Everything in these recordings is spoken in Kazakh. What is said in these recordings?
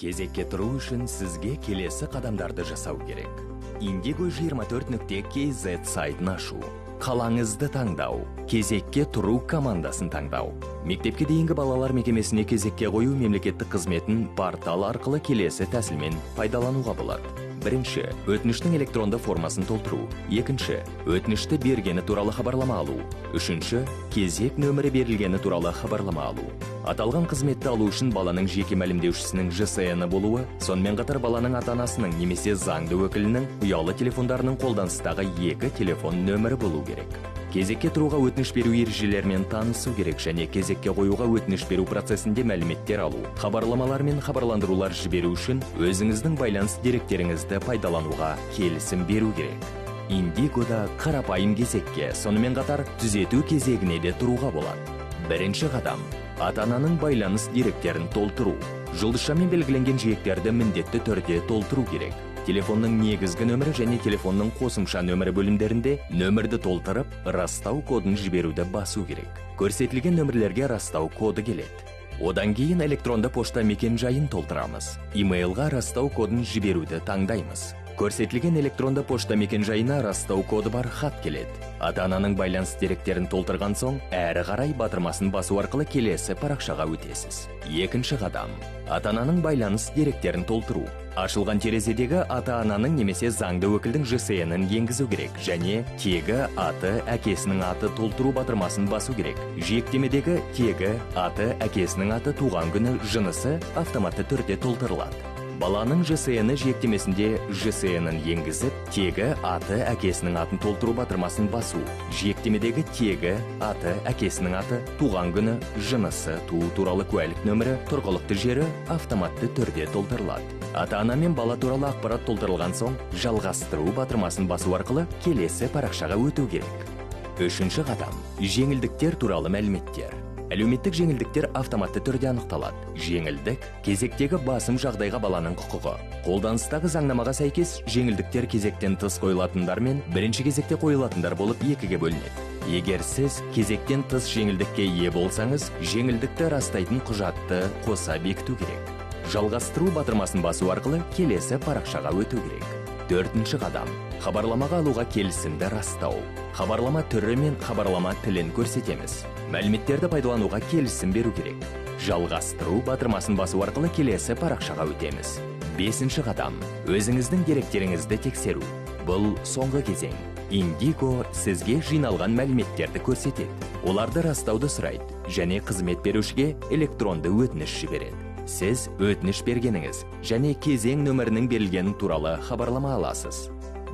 Кезекке тұру үшін сізге келесі қадамдарды жасау керек. Indigo24.kz сайтын ашу, қалаңызды таңдау, кезекке тұру командасын таңдау. Мектепке дейінгі балалар мекемесіне кезекке қою мемлекеттік қызметін портал арқылы келесі тәсілмен пайдалануға болады. Бірінші, өтініштің электронды формасын толтыру. Екінші, өтінішті бергені туралы хабарлама алу. Үшінші, кезек нөмірі берілгені туралы хабарлама алу. Аталған қызметті алу үшін баланың жеке мәлімдеушісінің ЖСН-і болуы, сонымен қатар баланың ата-анасының немесе заңды өкілінің ұялы телефондарының қолданыстағы 2 телефон нөмірі болу керек. Кезекке тұруға өтініш беру ережелерімен танысу керек және кезекке қоюға өтініш беру процесінде мәліметтер алу, хабарламалар мен хабарландырулар жіберу үшін өзіңіздің байланыс деректеріңізді пайдалануға келісім беру керек. Индигода қарапайым кезекке, сонымен қатар түзету кезегіне де тұруға болады. Бірінші қадам, ата-ананың байланыс деректерін толтыру. Жұлдызшамен белгіленген жиектерді міндетті түрде толтыру керек. Телефонның негізгі нөмірі және телефонның қосымша нөмірі бөлімдерінде нөмірді толтырып, растау кодын жіберуді басу керек. Көрсетілген нөмірлерге растау коды келеді. Одан кейін электронды пошта мекен-жайын толтырамыз. Имейлға растау кодын жіберуді таңдаймыз. Көрсетілген электронды пошта мекен-жайына растау коды бар хат келеді. Ата-ананың байланыс деректерін толтырған соң, әрі қарай батырмасын басу арқылы келесі парақшаға өтесіз. Екінші қадам, ата-ананың байланыс деректерін толтыру. Ашылған терезедегі ата-ананың немесе заңды өкілдің ЖСН-ін енгізу керек және тегі, аты, әкесінің аты толтыру батырмасын басу керек. Жиектемедегі тегі, аты, әкесінің аты, туған күні, жынысы автоматты түрде толтырылады. Баланың ЖСН-і жиектемесінде ЖСН-ін енгізіп, тегі, аты, әкесінің атын толтыру батырмасын басу. Жиектемедегі тегі, аты, әкесінің аты, туған күні, жынысы, туу туралы куәлік нөмірі, тұрғылықты жері автоматты түрде толтырылады. Ата-ана мен бала туралы ақпарат толтырылған соң, жалғастыру батырмасын басу арқылы келесі парақшаға өту керек. Үшінші қадам, жеңілдіктер туралы мәліметтер. Әлеуметтік жеңілдіктер автоматты түрде анықталады. Жеңілдік кезектегі басым жағдайға баланың құқығы. Қолданыстағы заңнамаға сәйкес жеңілдіктер кезектен тыс қойылатындар мен бірінші кезекте қойылатындар болып екіге бөлінеді. Егер сіз кезектен тыс жеңілдікке ие болсаңыз, жеңілдікті растайтын құжатты қоса бекіту керек. Жалғастыру батырмасын басу арқылы келесі парақшаға өту керек. Төртінші қадам, хабарламаға алуға келісімді растау. Хабарлама түрі мен хабарлама тілін көрсетеміз. Мәліметтерді пайдалануға келісім беру керек. Жалғастыру батырмасын басу арқылы келесі парақшаға өтеміз. Бесінші қадам, өзіңіздің деректеріңізді тексеру. Бұл соңғы кезең. Индиго сізге жиналған мәліметтерді көрсетеді. Оларды растауды сұрайды және қызмет берушіге электронды өтініш жібереді. Сіз өтініш бергеніңіз және кезең нөмірінің берілгені туралы хабарлама аласыз.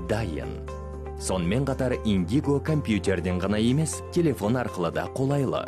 Дайын. Сонымен қатар Индиго компьютерден ғана емес, телефон арқылы да қолайлы.